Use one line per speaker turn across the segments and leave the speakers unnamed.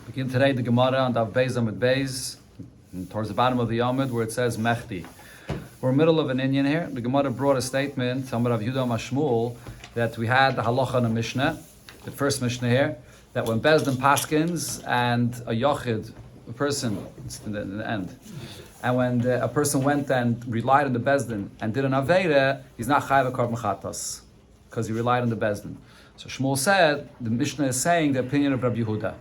Begin today the Gemara on Daf Beis Amud Beis, towards the bottom of the Amud where it says Mechti. We're in the middle of an Inyan here. The Gemara brought a statement, Amar Rav Yehuda Mashmuel, that we had the halacha in the Mishnah, the first Mishnah here, that when Bezdin Paskins and a Yochid, a person, it's in the end, and when a person went and relied on the Bezdin and did an Aveira, he's not Chayav a Korban Chatas, because he relied on the Bezdin. So Shmuel said, the Mishnah is saying the opinion of Rabbi Yehuda.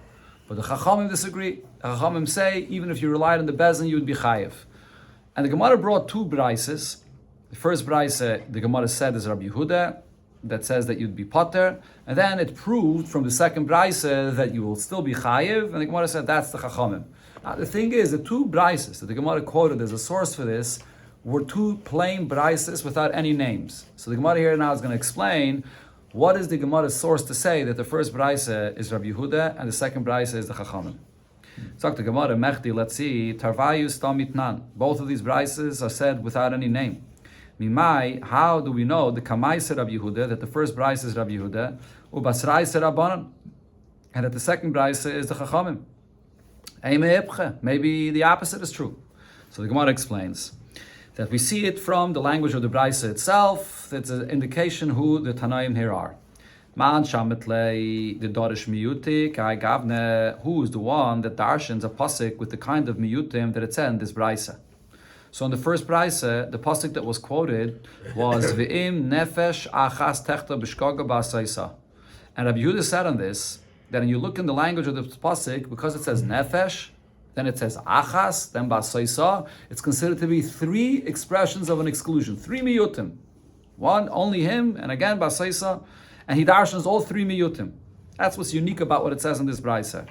But the Chachamim disagree. The Chachamim say, even if you relied on the Bezdin, you would be Chayiv. And the Gemara brought two braises. The first braise, the Gemara said, is Rabbi Yehuda, that says that you'd be Potter. And then it proved from the second braise that you will still be Chayiv. And the Gemara said, that's the Chachamim. Now the thing is, the two braises that the Gemara quoted as a source for this were two plain braises without any names. So the Gemara here now is going to explain what is the Gemara's source to say that the first braise is Rabbi Yehuda and the second braise is the Chachamim. So the Gemara, Mechti, let's see, Tarvayus Tamitnan. Both of these braises are said without any name. Mimai, how do we know the Kamaisa Rabbi Yehuda, that the first braise is Rabbi Yehuda, Ubasraisa Rabbanan, and that the second braise is the Chachamim? Maybe the opposite is true. So the Gemara explains that we see it from the language of the Braisa itself. That's an indication who the Tanaim here are. Man Shamitlei, the Dorish Miyutik, I Gavne, who is the one that darshans a pasuk with the kind of Miyutim that it said in this Braisa. So in the first Braisa, the pasuk that was quoted was V'im Nefesh Achas Techta B'Shkoga Ba'Saisa. And Rabbi Yehuda said on this, that when you look in the language of the pasuk, because it says Nefesh, then it says achas, then ba'saisa. It's considered to be three expressions of an exclusion, three miyutim. One, only him, and again ba'saisa, and he darshans all three miyutim. That's what's unique about what it says in this brayse.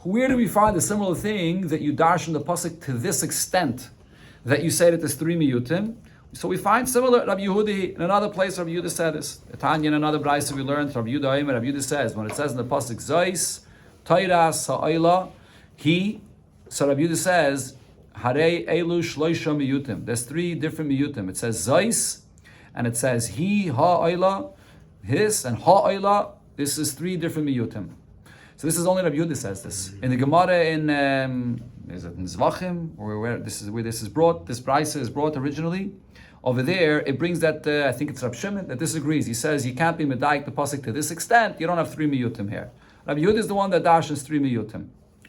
Where do we find a similar thing that you darshan the pasuk to this extent, that you say that there's three miyutim? So we find similar. Rabbi Yehuda, in another place, Rabbi Yehuda said this. Tanya, in another brayse we learned, Rabbi Yehuda says, when it says in the pasuk Zois, Tairas ha'ayla, he. So Rabbi Yehuda says, Harei elu shloisha miyutim. There's three different miyutim. It says Zais, and it says he, ha'ayla, his, and ha'ayla. This is three different miyutim. So this is only Rabbi Yehuda says this. In the Gemara in is it in Zvachim, or where this is brought, this brayse is brought originally. Over there, it brings that, I think it's Rab Shimon, that disagrees. He says, you can't be medayik the pasuk to this extent, you don't have three miyutim here. Rabbi Yehuda is the one that darshans three miyutim.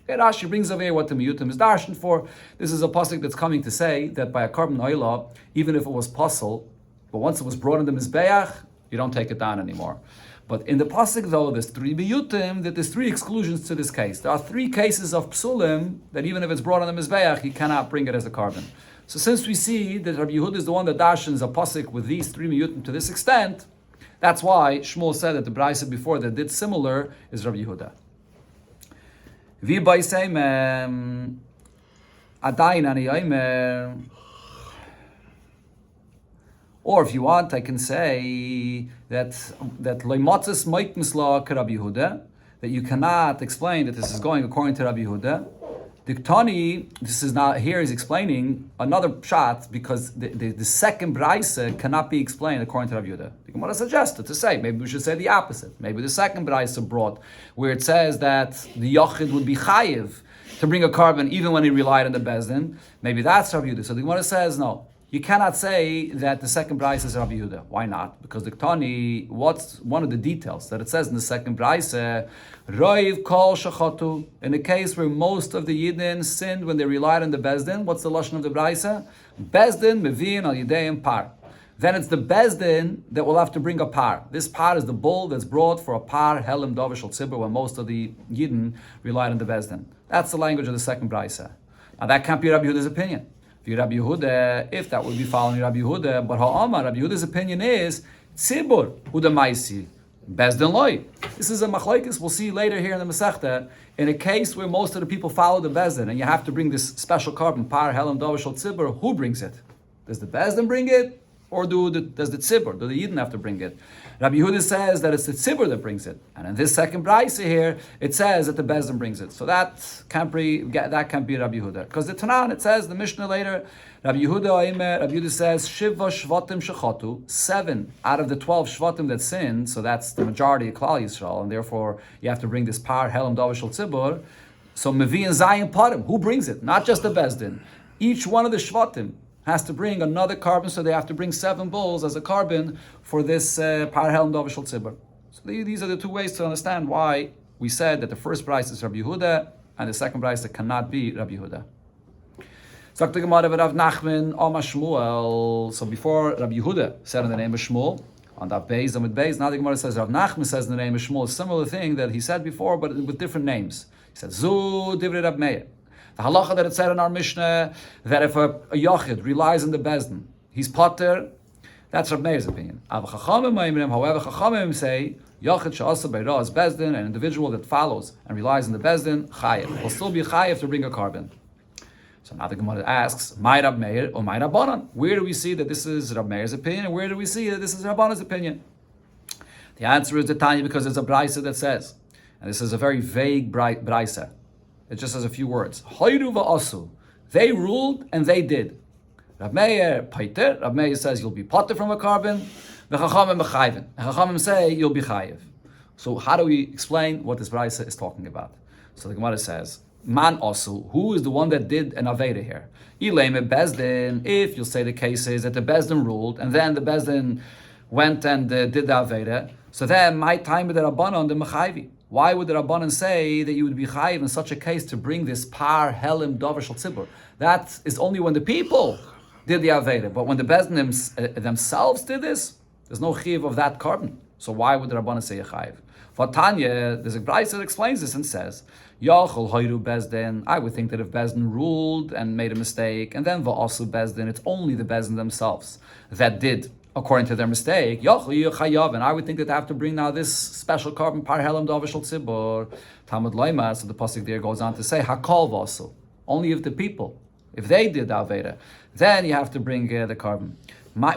Okay, Rashi brings over here what the miyutim is darshan for. This is a pasuk that's coming to say that by a carbon oila, even if it was pasul, but once it was brought in the mizbeach, you don't take it down anymore. But in the pasuk though, there's three miyutim, that there's three exclusions to this case. There are three cases of psulim that even if it's brought in the mizbeach, you cannot bring it as a carbon. So since we see that Rabbi Yehuda is the one that darshans a pasuk with these three miyutim to this extent, that's why Shmuel said that the brayse before that did similar is Rabbi Yehuda. Or if you want, I can say that loimatzis moik misla Rabbi Yehuda, that you cannot explain that this is going according to Rabbi Yehuda. Diktani, this is not here. He's explaining another shot because the second brayse cannot be explained according to Rabbi Yehuda. The Gemara suggested to say maybe we should say the opposite. Maybe the second brayse brought where it says that the Yochid would be chayiv to bring a carbon even when he relied on the Bezdin. Maybe that's Rabbi Yehuda. So the Gemara says no. You cannot say that the second brayse is Rabbi Yehuda. Why not? Because the Ktani, what's one of the details that it says in the second brayse, Roiv kol shachatu, in a case where most of the Yidden sinned when they relied on the Bezdin. What's the lashon of the brayse? Bezdin mevin al yideim par. Then it's the Bezdin that will have to bring a par. This par is the bull that's brought for a par helim davish al tzibur when most of the Yidden relied on the Bezdin. That's the language of the second brayse. Now that can't be Rabbi Yehuda's opinion. Rabbi Yehuda, if that would be following Rabbi Yehuda, but ha'amar, Rabbi Yehuda's opinion is tzibur huda maisi bezdin loy. This is a machlokes we'll see later here in the Masechta. In a case where most of the people follow the bezdin, and you have to bring this special carbon par helam davish al tzibur, who brings it? Does the bezdin bring it, or does the tzibur? Do the yidden have to bring it? Rabbi Yehuda says that it's the tzibur that brings it, and in this second brayse here, it says that the bezdin brings it. So that can't be Rabbi Yehuda, because the Tanan, it says the Mishnah later, Rabbi Yehuda says shiva shvatim shechatu, 7 out of the 12 shvatim that sinned, so that's the majority of Klal Yisrael, and therefore you have to bring this par helam davish al tzibur. So Mevi and Zayin Parim, who brings it? Not just the Bezdin. Each one of the Shvatim has to bring another carbon, so they have to bring 7 bulls as a carbon for this Par Helm Dov Shel Tzibur. So these are the 2 ways to understand why we said that the first price is Rabbi Yehuda and the second price that cannot be Rabbi Yehuda. So before Rabbi Yehuda said in the name of Shmuel, on that Beis, and with Beis, now the Gemara says Rav Nachman says in the name of Shmuel, a similar thing that he said before, but with different names. He said, Zu Divrei Rab Meir. The halacha that it said in our Mishnah, that if a Yachid relies on the Bezdin, he's potter, that's Rab Meir's opinion. However, Chachamim say, Yachid she'asa beira is Bezdin, an individual that follows and relies on the Bezdin, Chayev. Will still be Chayev to bring a carbon. So now the Gemara asks, My Rab Meir or My Rabbanan? Where do we see that this is Rab Meir's opinion, and where do we see that this is Rabbanan's opinion? The answer is the Tanya, because there's a brisa that says, and this is a very vague brisa. It just has a few words. Hoyru va'asu. They ruled and they did. Rab Meir paiter. Rab Meir says you'll be potter from a carbon. V'chachamim b'chayven. And Chachamim say you'll be chayiv. So how do we explain what this brisa is talking about? So the Gemara says, Man asu, who is the one that did an aveda here? Ileme bezdin. If you'll say the case is that the bezdin ruled and then the bezdin went and did the aveda, so then my time with the rabbanon the mechayvi. Why would the rabbanon say that you would be chayiv in such a case to bring this par helim davar shel tzibur? That is only when the people did the aveda, but when the bezdin themselves did this, there's no chayiv of that carbon. So why would the rabbanon say a chayiv? For Tanya, there's a brayso that explains this and says, Yachol hoyru bezdin. I would think that if bezdin ruled and made a mistake, and then va'asu bezdin, it's only the bezdin themselves that did according to their mistake. Yachol chayav, and I would think that they have to bring now this special carbon par helam davar shel tzibur. Talmud loima. So the pasuk there goes on to say hakol va'asu. Only if the people, if they did the aveda, then you have to bring the carbon.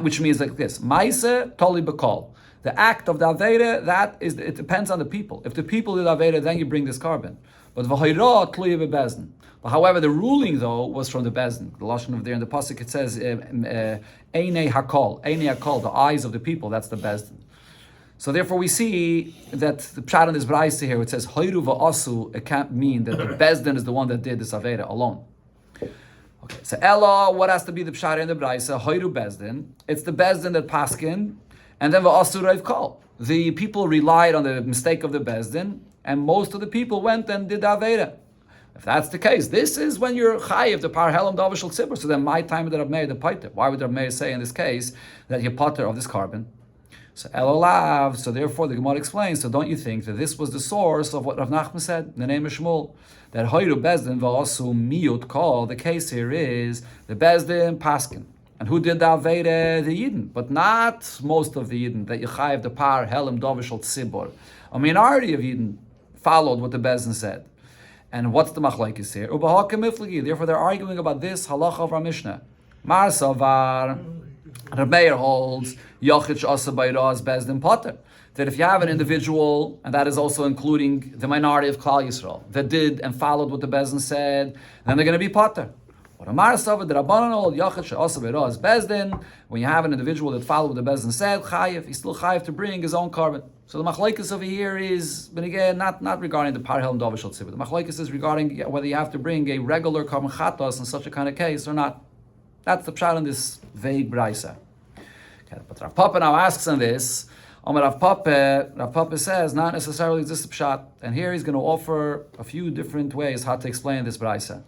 Which means like this: Maise toli b'kol. The act of the aveda, that is, it depends on the people. If the people did aveda, then you bring this carbon. But v'hayra tluya bebezdin. But however, the ruling though was from the bezdin. The lashon of there in the pasuk it says einei hakol, the eyes of the people. That's the bezdin. So therefore, we see that the pshat in this brayso here, it says hayru va'asu. It can't mean that the bezdin is the one that did this aveda alone. Okay, so Ella, what has to be the pshat in the brayso? Hayru bezdin. It's the bezdin that paskin. And then va'asu reiv kol. The people relied on the mistake of the bezdin, and most of the people went and did aveda. If that's the case, this is when you're chayiv the par helam davar shel tzibur. So then my time that Rab Meir the paiter. Why would Rab Meir say in this case that you're pater of this carbon? So elolav. So therefore the Gemara explains. So don't you think that this was the source of what Rav Nachman said in the name of Shmuel? That hoyru bezdin va'asu miyut kol. The case here is the bezdin paskin. And who did the aveda? The Yidden, but not most of the Yidden. That you chayiv the par helam davar shel tzibur. A minority of Yidden followed what the Bezdin said. And what's the machlokes here? Therefore, they're arguing about this halacha of our Mishnah. Mar savar, Reb Meir holds Yachid she'asa b'ira as Bezdin potter. That if you have an individual, and that is also including the minority of Klal Yisrael, that did and followed what the Bezdin said, then they're going to be potter. But Amar savar the Rabbanan hold Yachid she'asa b'ira as Bezdin. When you have an individual that followed what the Bezdin said, chayiv, he's still chayiv to bring his own carbon. So the machlokes over here is, but again, not regarding the par helam davar shel tzibur. The machlokes is regarding whether you have to bring a regular carbon chatos in such a kind of case or not. That's the pshat in this vague brayso. Okay, but Rav Papa now asks on this. Rav Papa says not necessarily is this a pshat, and here he's going to offer a few different ways how to explain this brayso.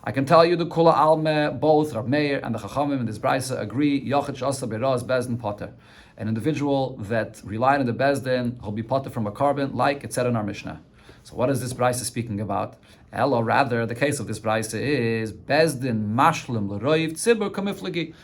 I can tell you the Kula Alme, both Rav Meir and the Chachamim in this brayso agree Yachid she'asa b'ira is Bezdin potter. An individual that relied on the Bezdin, he'll be potter from a carbon, like it said in our Mishnah. So what is this brayso speaking about? Or rather, the case of this brayso is Bezdin mashlim l'roiv tzibur kamiflagi.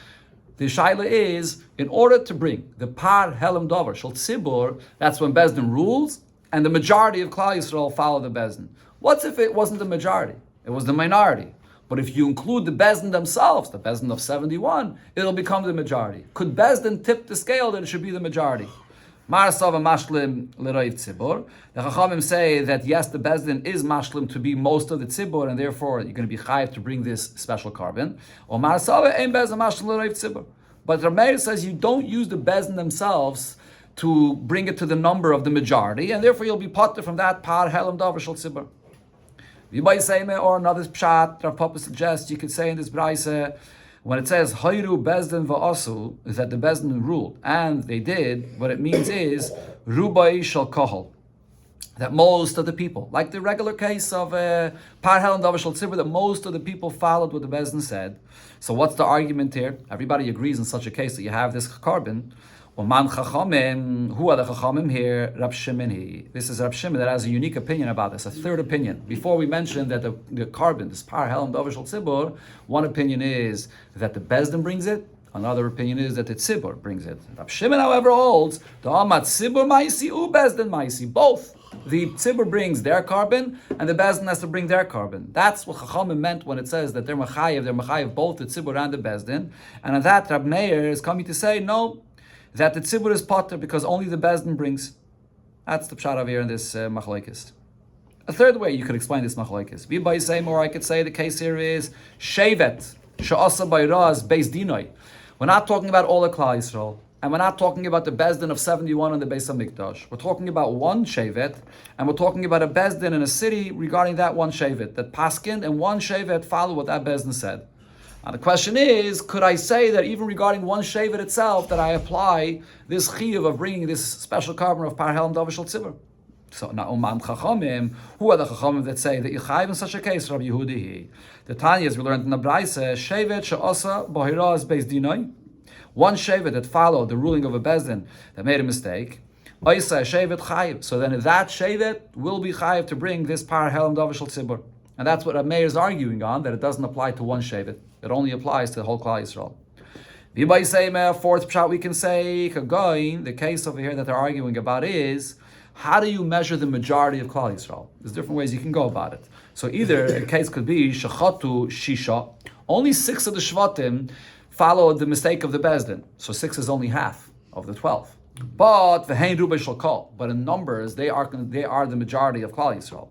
The shaila is, in order to bring the par helam davar shel tzibur, that's when Bezdin rules, and the majority of Klal Yisrael follow the Bezdin. What's if it wasn't the majority? It was the minority. But if you include the Bezdin themselves, the Bezdin of 71, it'll become the majority. Could Bezdin tip the scale that it should be the majority? Marasav mashlim l'roiv tzibur. The Chachamim say that yes, the Bezdin is mashlim to be most of the tzibur, and therefore you're going to be chayiv to bring this special carbon. Or Marasav ein Bezdin mashlim l'roiv tzibur. But Reb Meir says you don't use the Bezdin themselves to bring it to the number of the majority, and therefore you'll be potter from that par helam davar shel tzibur. Or another pshat, Rav Papa suggests you could say in this brayse, when it says Hayru Bezdin va'asu, is that the Bezdin ruled, and they did, what it means is Rubai shal kahal, that most of the people, like the regular case of Parhel and Davashal Tzibur, that most of the people followed what the Bezdin said. So what's the argument here? Everybody agrees in such a case that you have this carbon. Oman Chachamim, who are the Chachamim here? Rab Shimon. This is Rab Shimon that has a unique opinion about this, a third opinion. Before we mentioned that the carbon, this Parhel and Davashal Tzibur, one opinion is that the Bezdin brings it, another opinion is that the Tzibur brings it. Rab Shimon, however, holds the Amat Tzibur Maisi u Bezdin Maisi, both. The Tzibur brings their carbon, and the Bezdin has to bring their carbon. That's what Chachamim meant when it says that they're Machayev both the Tzibur and the Bezdin. And on that, Rab Meir is coming to say, no, that the Tzibur is potter because only the Bezdin brings. That's the pshat over here in this machlokes. A third way you could explain this machlokes. V'bay same, or I could say the case here is shevet she'asa bayraz beis dinoi. We're not talking about all the Klal Yisrael. And we're not talking about the Bezdin of 71 on the Beis HaMikdash. We're talking about one Shevet, and we're talking about a Bezdin in a city regarding that one Shevet, that Paskin and one Shevet follow what that Bezdin said. Now the question is, could I say that even regarding one Shevet itself, that I apply this chiyuv of bringing this special carbon of Parhel and Davashal Tzibur? So now, Umam Chachamim, who are the Chachamim that say that you chayv in such a case, Rabbi Yehudi? The Tanya, as we learned in the Braise, Shevet she'asa b'hiraz beis dinoi. One Shevet that followed the ruling of a Bezdin that made a mistake, Oisa Shevet Chayiv. So then that Shevet will be Chayiv to bring this Parhel and Davashal Tzibur. And that's what Rab Meir is arguing on, that it doesn't apply to one Shevet. It only applies to the whole Klal Yisrael. V'bay Seimer, fourth pshat we can say, Kagoin, the case over here that they're arguing about is, how do you measure the majority of Klal Yisrael? There's different ways you can go about it. So either the case could be, Shechatu Shisha, only 6 of the Shvatim followed the mistake of the Bezdin. So 6 is only half of the 12. But v'hein rubai shel kol. But in numbers, they are the majority of Klal Yisrael.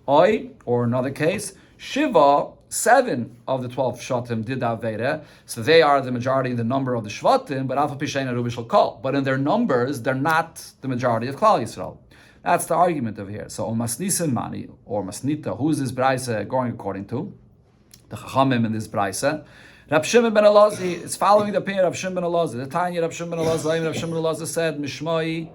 Oi, or another case, Shiva, 7 of the 12 Shvatim did Aveda, so they are the majority in the number of the Shvatim, but Alpha Pishein rubai shel kol. But in their numbers, they're not the majority of Klal Yisrael. That's the argument over here. So on Masnisin Mani, or Masnita, who is this Braise going according to? The Chachamim in this Braise. Rab Shimon ben Elazar is following the opinion of Rab Shimon ben Elazar. The Tanya Rab Shimon ben Elazar, Rab Shimon ben Elazar said, Mishmai,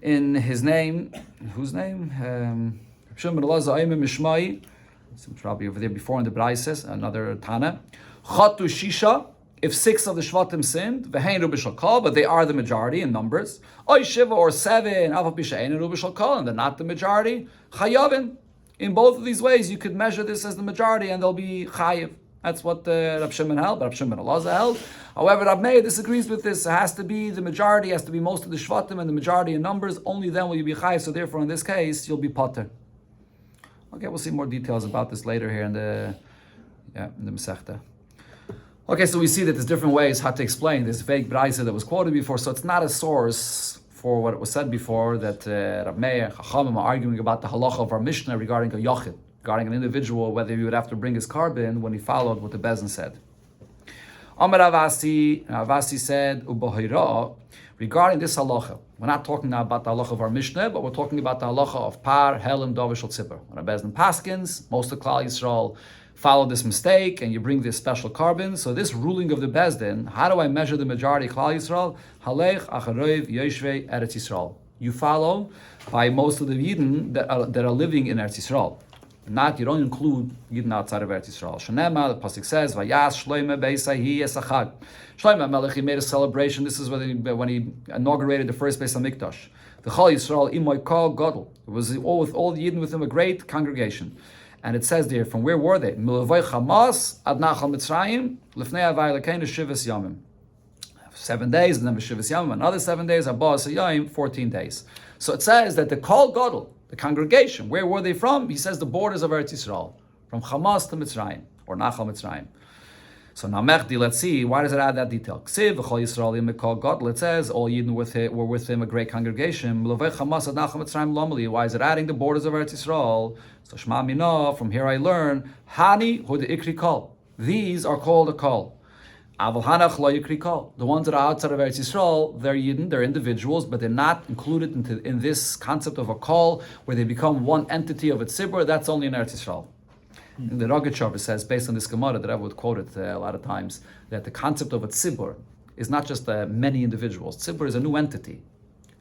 in his name, whose name? Rab Shimon ben Elazar, Mishmai, it's probably over there before in the Braises, another Tana. Chatu Shisha, if 6 of the Shvatim sinned, V'hein rubai shel kol, but they are the majority in numbers. Oy Shiva, or 7, Alpha Pishein rubai shel kol, and they're not the majority. Chayavin. In both of these ways, you could measure this as the majority, and they'll be chayiv. That's what Rab Shimon held, but Rab Shimon ben Elazar held. However, Rab Meir disagrees with this. It has to be the majority, has to be most of the Shvatim and the majority in numbers. Only then will you be chayiv. So therefore, in this case, you'll be potter. Okay, we'll see more details about this later here in the Masechta. Okay, so we see that there's different ways how to explain this vague brayse that was quoted before. So it's not a source for what was said before that Rab Meir, Chachamim are arguing about the halacha of our Mishnah regarding a yachid, regarding an individual, whether he would have to bring his carbon when he followed what the Bezdin said. Amar Avasi said, Ubohira, regarding this halacha, we're not talking now about the halacha of our Mishnah, but we're talking about the halacha of Par, Helim, Davashal Tzibur. When a Bezdin paskins, most of Klal Yisrael follow this mistake, and you bring this special carbon. So this ruling of the Bezdin, how do I measure the majority of Klal Yisrael? Halech acharoiv yoshvei Eretz Yisrael. You follow by most of the Yidden that are living in Eretz Yisrael. You don't include Yidden outside of Eretz Yisrael. Shanema, the pasuk says, "Vayas Shloime beisahi esachag." Shloime Melech, he made a celebration. This is when he inaugurated the first Beis HaMikdash. The Chol Yisrael imoy kol gadol. It was all with all the Yidden with him, a great congregation. And it says there, from where were they? Milavoi Chamas ad Nachal Mitzrayim lifnei Avai Lekeinu Shivas Yamim. 7 days, and then Shivas Yamim another 7 days. Abba Sayayim 14 days. So it says that the Kol Gadol, the congregation, where were they from? He says the borders of Eretz Yisrael, from Hamas to Mitzrayim, or Nachal Mitzrayim. So now Mechdi, let's see, why does it add that detail? Ksiv, V'chol Yisrael Yim Kol Gadol, it says, all Yidden were with him, a great congregation. Milavei Hamas ad Nachal Mitzrayim Lomali, why is it adding the borders of Eretz Yisrael? So Shema Mina, from here I learn, Hani Hu de Ikri Kol. These are called a Kol. Aval hanach lo yikri kol. The ones that are outside of Eretz Yisrael, they're Yidden, they're individuals, but they're not included in this concept of a kol, where they become one entity of a tzibur. That's only in Eretz Yisrael. The Rogatchover says, based on this Gemara that I would quote it a lot of times, that the concept of a tzibur is not just many individuals. Tzibur is a new entity.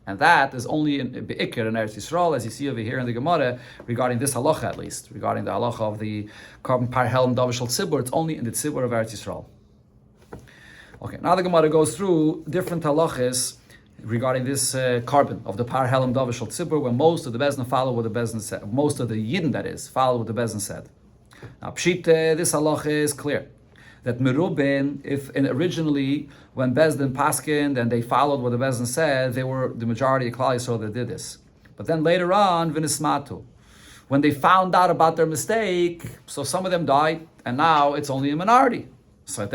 And that is only in Be'ikr in Eretz Yisrael, as you see over here in the Gemara, regarding this halacha at least, regarding the halacha of the carbon par helm davashal tzibur. It's only in the tzibur of Eretz Yisrael. Okay, now the Gemara goes through different halachas regarding this carbon of the par helm davashal tzibur, where most of the Bezdin follow what the Bezdin said, most of the Yidden, that is, follow what the Bezdin said. Now, Pshit, this halacha is clear. That Merubin, originally when Bezdin paskined and they followed what the Bezdin said, they were the majority of Klal Yisrael that did this. But then later on, Vinismatu, when they found out about their mistake, so some of them died, and now it's only a minority. So at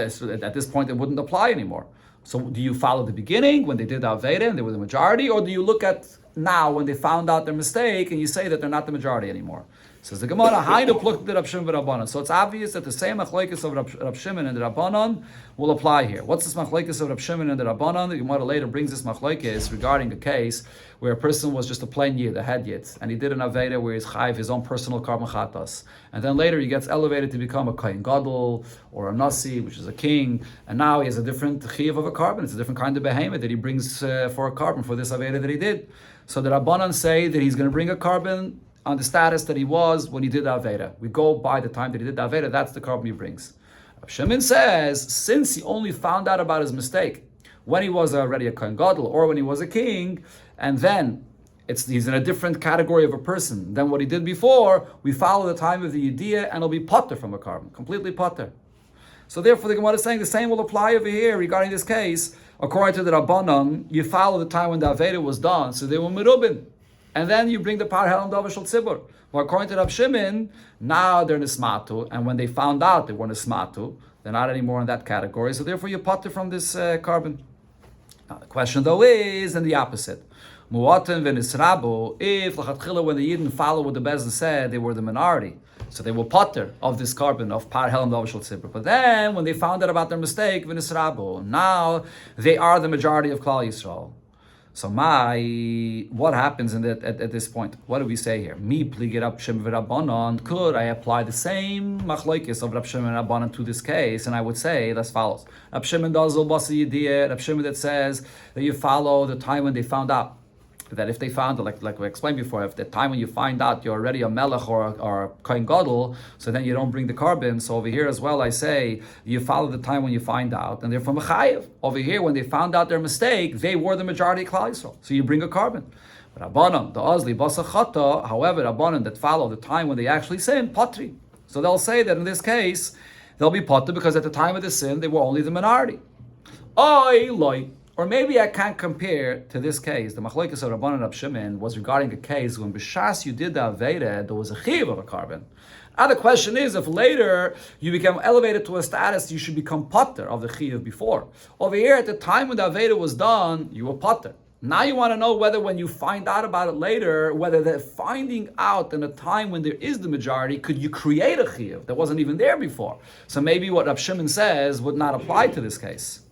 this point, it wouldn't apply anymore. So do you follow the beginning when they did the Aveda and they were the majority, or do you look at now when they found out their mistake and you say that they're not the majority anymore? Says the Gemara, Hainu pluked the Rab Shimon v'Rabbanan. So it's obvious that the same machlekes of Rab Shimon and the Rabbanan will apply here. What's this machlekes of Rab Shimon and the Rabbanan? The Gemara later brings this machlekes regarding a case where a person was just a plain yid, a head yid, and he did an aveda where he's chayiv his own personal carbon chatas, and then later he gets elevated to become a kohen gadol or a nasi, which is a king, and now he has a different chiyuv of a carbon. It's a different kind of behemoth that he brings for a carbon for this aveda that he did. So the Rabbanan say that he's going to bring a carbon on the status that he was when he did the Aveda. We go by the time that he did the Aveda, that's the carbon he brings. Rab Shimon says, since he only found out about his mistake when he was already a Kohen Gadol or when he was a king, and then he's in a different category of a person than what he did before, we follow the time of the Yediyah and it'll be potter from a carbon, completely potter. So therefore the Gemara is saying the same will apply over here regarding this case. According to the Rabbanan, you follow the time when the Aveda was done, so they were merubin. And then you bring the par helam davashal tzibur. Well, according to Rab Shimon, now they're nismatu, and when they found out they were nismatu, they're not anymore in that category. So therefore, you potter from this carbon. Now the question though is in the opposite. Mu'atim v'nisrabu. If l'chatchila when the Yidden follow what the Bezdin said, they were the minority, so they will potter of this carbon of par helam davashal tzibur. But then when they found out about their mistake, v'nisrabu, now they are the majority of Klal Yisrael. So what happens at this point? What do we say here? Mi pligir Rab Shimon v'Rabbanan. Could I apply the same machlokes of Rab Shimon and Rabbanan to this case? And I would say as follows: Rab Shimon does basi yediyah. Rab Shimon that says that you follow the time when they found out. That if they found, like we explained before, if the time when you find out you're already a melech or a kohen gadol, so then you don't bring the carbon. So over here as well, I say you follow the time when you find out, and they're from a chayiv. Over here, when they found out their mistake, they were the majority of Klal Yisrael, so you bring a carbon. But Rabbanan, the Azli basachata, however, Rabbanan that follow the time when they actually sin, patri. So they'll say that in this case, they'll be patri because at the time of the sin, they were only the minority. Or maybe I can't compare to this case. The machlokes of Rabbanan and Rab Shimon was regarding a case when b'shas you did the Aveda, there was a chiyuv of a carbon. Now the question is, if later you become elevated to a status, you should become potter of the chiyuv before. Over here, at the time when the Aveda was done, you were potter. Now you want to know whether when you find out about it later, whether the finding out in a time when there is the majority, could you create a chiyuv that wasn't even there before? So maybe what Rab Shimon says would not apply to this case.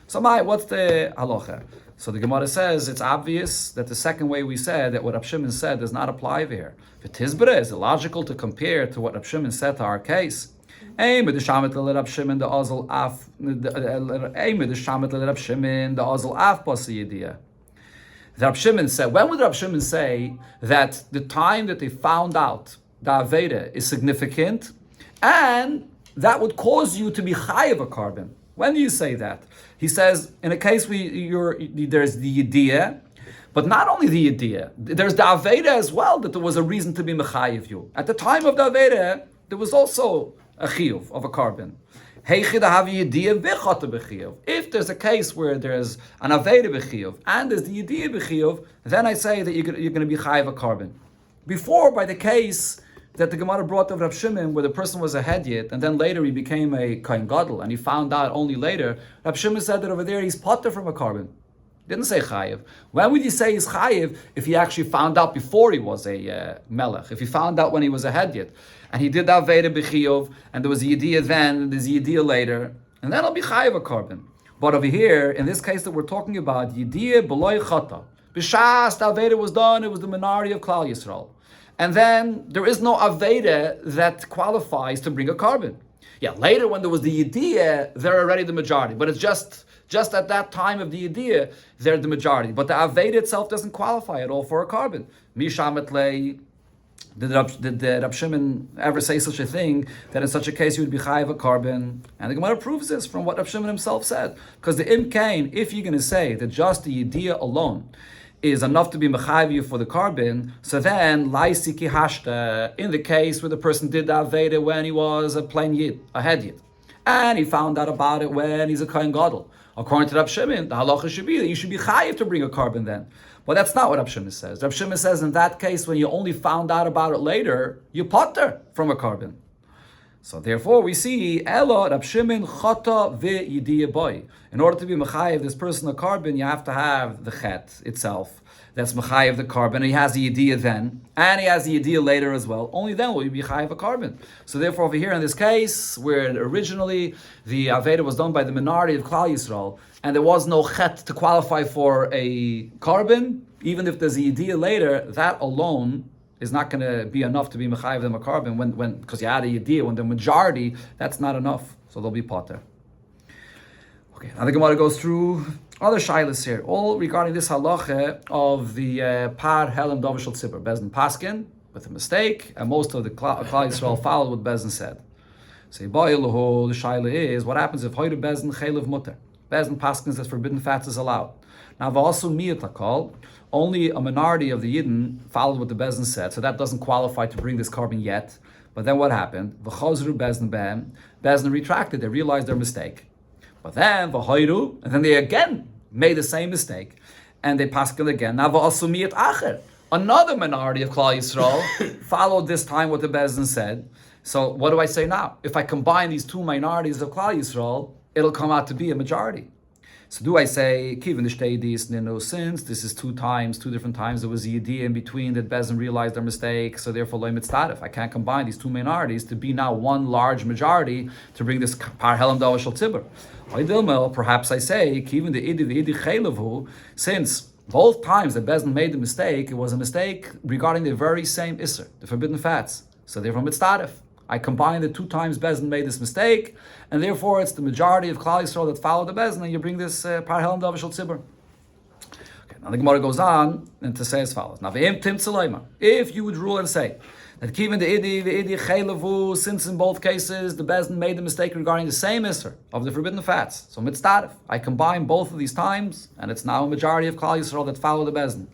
So what's the halacha? So the Gemara says it's obvious that the second way we said that what Rab Shimon said does not apply over here. V'tizbere, is it logical to compare to what Rab Shimon said to our case? The Rab Shimon said, when would Rab Shimon say that the time that they found out the Aveda is significant and that would cause you to be chayiv a carbon? When do you say that? He says, in a case there's the Yediyah, but not only the Yediyah, there's the Aveda as well, that there was a reason to be mechayiv you. At the time of the Aveda, there was also a chiyuv of a carbon. If there's a case where there's an Aveda b'chiyuv and there's the Yediyah b'chiyuv, then I say that you're going to be chayiv a carbon. Before, by the case that the Gemara brought of Rab Shimon, where the person was a hedyet, and then later he became a kohen gadol, and he found out only later, Rab Shimon said that over there he's potter from a carbon. Didn't say chayiv. When would you say he's chayiv if he actually found out before he was a melech? If he found out when he was a hedyet, and he did that veda b'chiyuv, and there was a yediyah then, and there's a yediyah later, and then I'll be chayiv a carbon. But over here, in this case that we're talking about, Yidiyah b'loy chata. B'shas the Aveda was done, it was the minority of Klal Yisrael. And then there is no Aveda that qualifies to bring a carbon. Yeah, later when there was the Yidiyah, they're already the majority. But it's just at that time of the Yidiyah, they're the majority. But the Aveda itself doesn't qualify at all for a carbon. Mishametlei. Did Rab Shimon ever say such a thing, that in such a case you would be chayiv a carbon? And the Gemara proves this from what Rab Shimon himself said. Because the imkain, if you're going to say that just the yediyah alone is enough to be mechayiv you for the carbon, so then laisiki hashta, in the case where the person did the aveda when he was a plain yid, a head yid, and he found out about it when he's a kohen gadol. According to Rab Shimon, the halacha should be that you should be chayiv to bring a carbon then. But that's not what Rab Shimon says. Rab Shimon says in that case, when you only found out about it later, you potter from a carbon. So therefore, we see Elo Rab Shimon chata v'yidiyah boy. In order to be mechayev this person a carbon, you have to have the chet itself. That's mechayev the carbon. And he has the yidiyah then, and he has the yidiyah later as well. Only then will you be chayev a carbon. So therefore, over here in this case, where originally the aveda was done by the minority of Klal Yisrael, and there was no chet to qualify for a carbon, even if there's a yidiyah later, that alone is not going to be enough to be mechayev them a carbon when because you had a yidiyah, when the majority, that's not enough. So they'll be potter. Okay, now the Gemara goes through other shilas here, all regarding this halacha of the par helem dovashal tzibur. Bezdin paskin with a mistake, and most of the Klal Yisrael followed what Bezdin said. So the shaila is, what happens if hoyde Bezdin chaylev mutter? Bezdin paskins that forbidden fats is allowed. Now v'asu miyat only a minority of the Yidden followed what the Bezdin said, so that doesn't qualify to bring this carbon yet. But then what happened? V'chozru Bezdin b'hem. Bezdin retracted, they realized their mistake. But then v'hoyru, and then they again made the same mistake, and they paskin again. Now v'asu miyat acher. Another minority of Klal Yisrael followed this time what the Bezdin said. So what do I say now? If I combine these two minorities of Klal Yisrael, it'll come out to be a majority. So do I say, Kivin Ishtadis Nino, since this is two different times, there was a Yediyah in between that Bezdin realized their mistake, so therefore Loy Mitztaref. I can't combine these two minorities to be now one large majority to bring this Par Helam Dawashal Tibur. Perhaps I say, Kivin the Idi Chaylevu, since both times that Bezdin made the mistake, it was a mistake regarding the very same Isser, the forbidden fats. So therefore Mitztaref. I combine the two times Bezdin made this mistake, and therefore it's the majority of Klal Yisrael that follow the Bezdin, and you bring this Par Helam Davashal Tzibur. Okay, now the Gemara goes on and to say as follows. Now, if you would rule and say that Kivin the Idi Chaylevu, since in both cases the Bezdin made the mistake regarding the same Isser of the forbidden fats, so Mitztaref, I combine both of these times, and it's now a majority of Klal Yisrael that follow the Bezdin.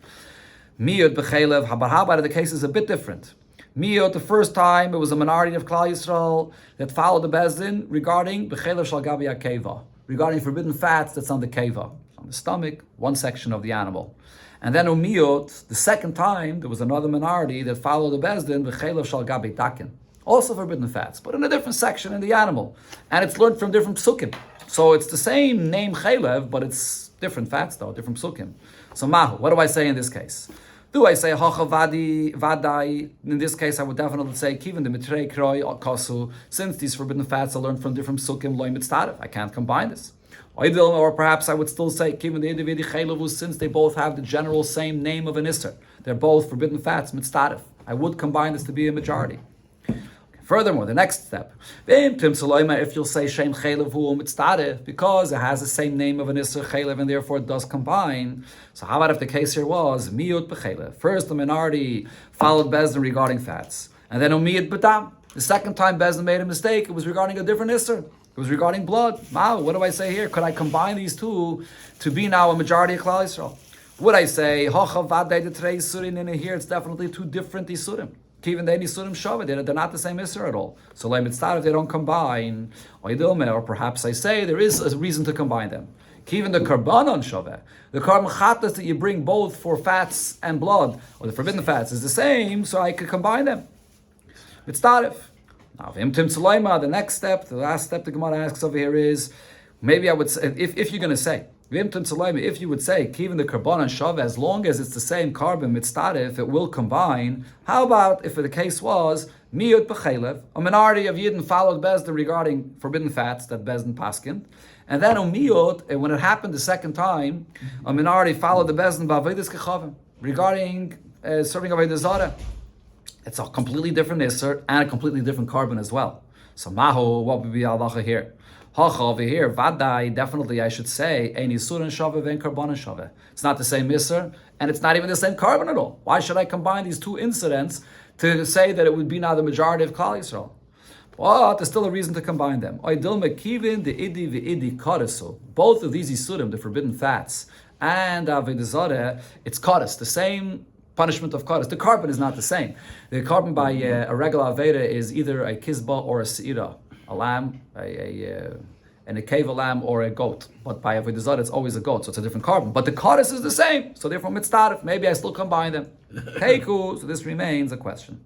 Miyud b'chaylev habar, the case is a bit different. Miyot, the first time, it was a minority of Klal Yisrael that followed the Bezdin regarding B'chelev Shal Gabi HaKeva, regarding forbidden fats that's on the Keva, on the stomach, one section of the animal. And then Umiyot, the second time, there was another minority that followed the Bezdin B'chelev Shal Gabi Dakin, also forbidden fats, but in a different section in the animal. And it's learned from different psukim. So it's the same name Chelev, but it's different fats though, different psukim. So Mahu, what do I say in this case? Do I say Hacha Vadai? In this case, I would definitely say Kivin the Mitrei Kroi Kasu. Since these forbidden fats are learned from different Sukkim Loy Mitztaref, I can't combine this. Or perhaps I would still say Kivin the Idividi Chaylevu, since they both have the general same name of an Isser. They're both forbidden fats Mitztaref. I would combine this to be a majority. Furthermore, the next step, if you'll say Shem Chaylev Hu Mitztaref, because it has the same name of an Isser Chaylev and therefore it does combine. So how about if the case here was Miyut B'Chaylev? First, the minority followed Bezdin regarding fats, and then Umiyut B'Dam. The second time Bezdin made a mistake, it was regarding a different Isser. It was regarding blood. Wow, what do I say here? Could I combine these two to be now a majority of Klal Yisrael? Would I say Hocha Vadei the Trei Isurim, and here it's definitely two different Isurim. Even the Isurim Shava, they're not the same Isser at all. So like Mitzvah, they don't combine. Or perhaps I say there is a reason to combine them. Even the Karbanon Shava, the Karban Chatas that you bring both for fats and blood, or the forbidden fats, is the same, so I could combine them. Mitzvah. Now, the next step, the last step the Gemara asks over here is, maybe I would say, if you're going to say, if you would say, even the carbon and shava, as long as it's the same carbon mitztaref, it will combine. How about if the case was Miyut b'chelev, a minority of Yidden followed Bezdin regarding forbidden fats that Bezdin paskin. And then Miyut, when it happened the second time, a minority followed the Bezdin b'avedis kechavim regarding serving avodah zarah. It's a completely different isser and a completely different carbon as well. So mahu, what would be halacha here? Hacha over here, vadai, definitely I should say, ein isurin shave vein karbanan shave. It's not the same isser, and it's not even the same carbon at all. Why should I combine these two incidents to say that it would be now the majority of Klal Yisrael? But there's still a reason to combine them. Oidil mekivin the idi v'idi karesu. Both of these isurim, the forbidden fats, and avodah zarah, it's kares, the same punishment of kares. The carbon is not the same. The carbon by a regular aveda is either a kizba or a seira, a lamb, an akeva lamb or a goat. But by avodah zarah, it's always a goat, so it's a different carbon. But the kares is the same, so therefore mitzdarif. Maybe I still combine them. Heiku, so this remains a question.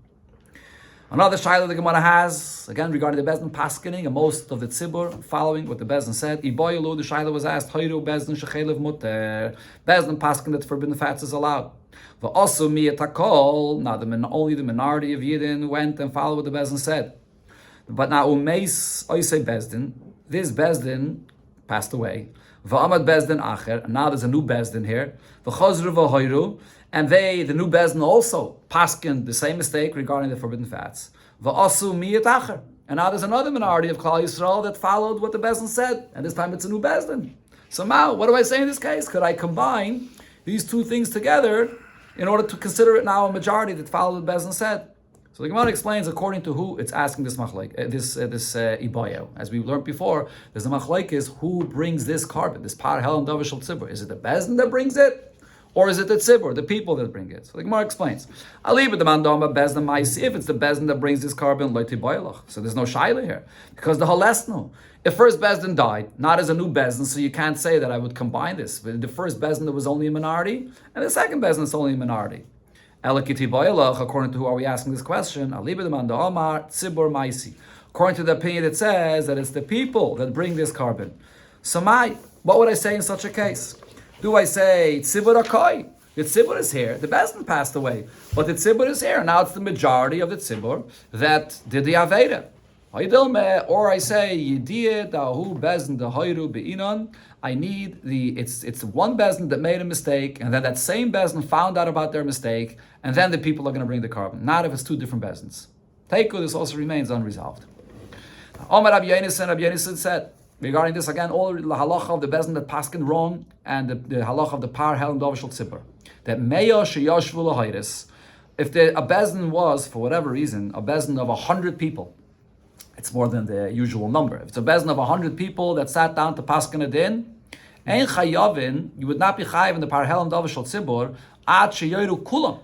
Another shaila the Gemara has, again regarding the Bezdin paskening, and most of the tzibur following what the Bezdin said. Iboyelu, the shaila was asked, Hayru Bezdin shechelev muter. Bezdin pasken that forbidden fats is allowed. But also miyatakol, now only the minority of Yidden went and followed what the Bezdin said. But now umeis oisei Bezdin, this Bezdin passed away. V'amad Bezdin acher, and now there's a new Bezdin here. V'chozru v'hoyru, and the new Bezdin also paskin the same mistake regarding the forbidden fats. V'asu miyat acher, and now there's another minority of Klal Yisrael that followed what the Bezdin said, and this time it's a new Bezdin. So now, what do I say in this case? Could I combine these two things together in order to consider it now a majority that followed what Bezdin said? So the Gemara explains according to who it's asking this machlek, this ibayo. As we learned before, there's a machlek is who brings this carbon, this par hel and davishal tzibur. Is it the Bezdin that brings it? Or is it the tzibur, the people that bring it? So the Gemara explains. If it's the Bezdin that brings this carbon, so there's no shaila here. Because the halesno, if first Bezdin died, not as a new Bezdin, so you can't say that I would combine this. But the first Bezdin that was only a minority, and the second Bezdin is only a minority. According to who are we asking this question? According to the opinion that says that it's the people that bring this carbon. So what would I say in such a case? Do I say tzibur akai? The tzibur is here. The Bezdin passed away, but the tzibur is here. Now it's the majority of the tzibur that did the aveda. Or I say yidiyah dahu Bezdin dahayru beinon. I need it's one Bezdin that made a mistake, and then that same Bezdin found out about their mistake, and then the people are going to bring the carbon. Not if it's two different Bezdins. Teiku, this also remains unresolved. Omar Rabbi Yonasan said, regarding this again, all the halacha of the Bezdin that paskin wrong, and the halacha of the par hel and dovishal tzibur, that meya sheyashvu lahayris, if a Bezdin was, for whatever reason, a Bezdin of 100 people, it's more than the usual number. If it's a Bezdin of 100 people that sat down to paskin a din, ein chayavin, you would not be chayav in the par hel and dovishal tzibur ad sheyoru kulam,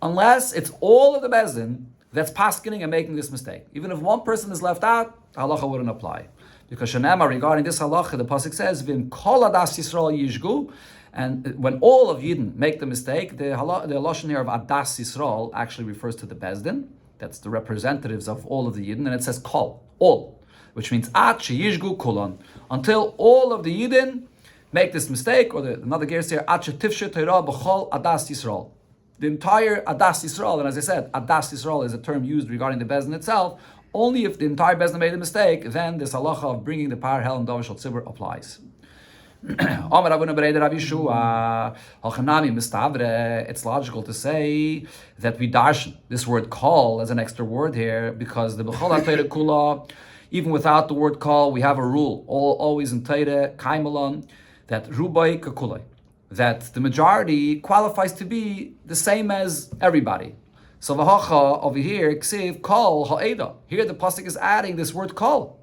unless it's all of the Bezdin that's paskening and making this mistake. Even if one person is left out, the halacha wouldn't apply. Because Shanema, regarding this halacha, the pasuk says, "Vim kol adas Yisrael yishgu," and when all of Yidden make the mistake, the lashon here of adas Yisrael actually refers to the Bezdin. That's the representatives of all of the Yidden, and it says kol, all, which means at sheyishgu kulon, until all of the Yidden make this mistake, or another gears here, at shetifshe Torah b'chol adas Yisrael. The entire adas Yisrael, and as I said, adas Yisrael is a term used regarding the Bezdin itself. Only if the entire Bezdin made a mistake, then this halacha of bringing the par hel and dovishal tzibur applies. It's logical to say that we darshan this word call as an extra word here, because the b'chol ha'teira kula, even without the word call, we have a rule, always in teira, kaimalon, that rubai kakulai, that the majority qualifies to be the same as everybody. So v'hacha over here, ksiv kol ha'eda. Here the pasuk is adding this word kol.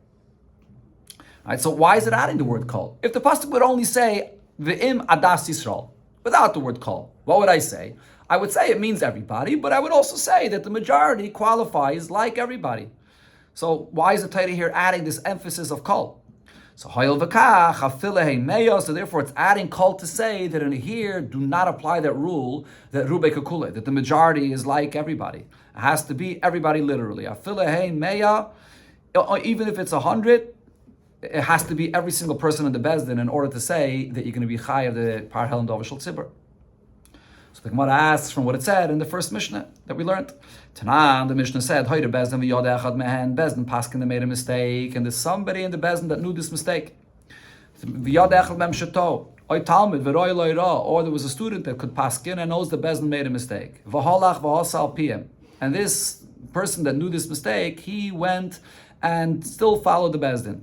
Right, so why is it adding the word kol? If the pasuk would only say v'im adas Yisrael without the word kol, what would I say? I would say it means everybody, but I would also say that the majority qualifies like everybody. So why is the Torah here adding this emphasis of kol? So so therefore it's adding kol to say that in here do not apply that rule that rubei kakule, that the majority is like everybody. It has to be everybody literally. Even if it's 100, it has to be every single person in the Bezdin in order to say that you're going to be chay of the par hel and dovishal tzibur. So the Gemara asks from what it said in the first Mishnah that we learned. Tanan, the Mishnah said, Hoyre Bezdin v'yod echad mehen, Bezdin paskin that made a mistake, and there's somebody in the Bezdin that knew this mistake. V'yod echad mem shato, oy talmud v'roy loy ra, or there was a student that could paskin and knows the Bezdin made a mistake. V'holach v'hosal piyem, and this person that knew this mistake, he went and still followed the Bezdin.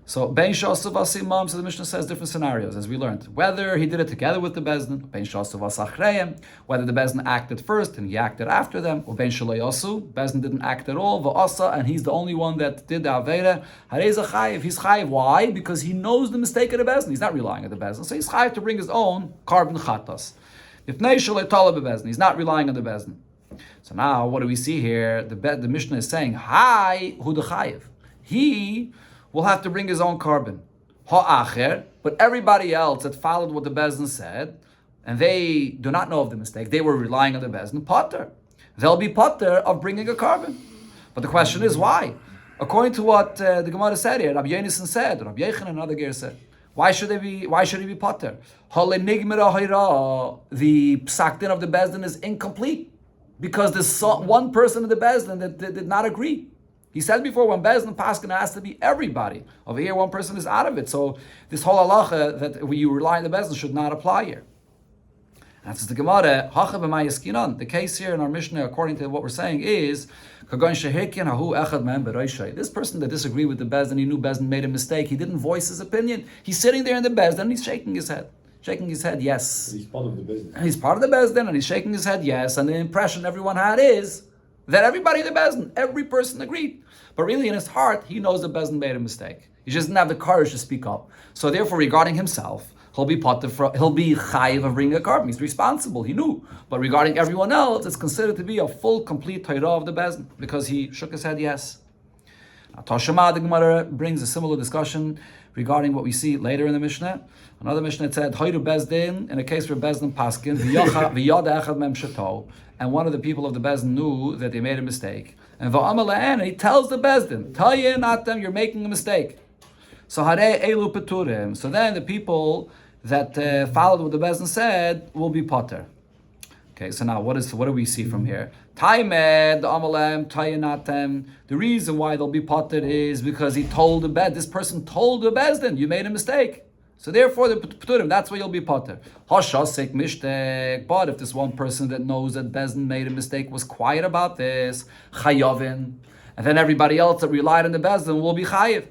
So, Ben Shasav Asimam, so the Mishnah says different scenarios, as we learned. Whether he did it together with the Bezdin, Ben Shasav Asachreim, whether the Bezdin acted first and he acted after them, or Ben Shaloyasu, Bezdin didn't act at all, Va'asa, and he's the only one that did the Aveda. Hareza Chayiv, he's Chayiv. Why? Because he knows the mistake of the Bezdin. He's not relying on the Bezdin. So he's Chayiv to bring his own carbon chatas. If Nei Shalay Talab Bezdin, he's not relying on the Bezdin. So now, what do we see here? The Mishnah is saying, Hi, Hu the Chayiv. He will have to bring his own carbon. Ha'acher, but everybody else that followed what the Bezdin said, and they do not know of the mistake, they were relying on the Bezdin, potter. They'll be potter of bringing a carbon. But the question is, why? According to what the Gemara said here, Rabbi Yonasan said, Rabbi Yechon and another Ger said, why should he be potter? The psak din of the Bezdin is incomplete, because there's one person in the Bezdin that did not agree. He said before, when Bezdin Paskin has to be everybody. Over here, one person is out of it. So this whole halacha that you rely on the Bezdin should not apply here. And says the Gemara, the case here in our Mishnah, according to what we're saying, is this person that disagreed with the Bezdin, he knew Bezdin made a mistake, he didn't voice his opinion. He's sitting there in the Bezdin and he's shaking his head. Shaking his head, yes.
He's part of the Bezdin.
He's part of the Bezdin and he's shaking his head, yes. And the impression everyone had is that everybody in the Bezdin, every person agreed. But really in his heart, he knows the Bezdin made a mistake. He just didn't have the courage to speak up. So therefore, regarding himself, he'll be chayiv of bringing a carbon. He's responsible, he knew. But regarding everyone else, it's considered to be a full, complete Torah of the Bezdin, because he shook his head yes. Now, Toshama, the Gemara brings a similar discussion regarding what we see later in the Mishnah. Another Mishnah said, Hoyru Bezdin, in a case where Bezdin paskin, v'yad echad mem shato, and one of the people of the Bezdin knew that they made a mistake. And he tells the Bezdin, tell you not them, you're making a mistake. So hare elu peturim. So then the people that followed what the Bezdin said will be potter. Okay, so now what do we see from here? The reason why they'll be potted is because this person told the Bezdin, you made a mistake. So therefore, the Pturim, that's why you'll be potter. Hashasik mishtek. But if this one person that knows that Bezdin made a mistake was quiet about this, chayavin, and then everybody else that relied on the Bezdin will be chayiv.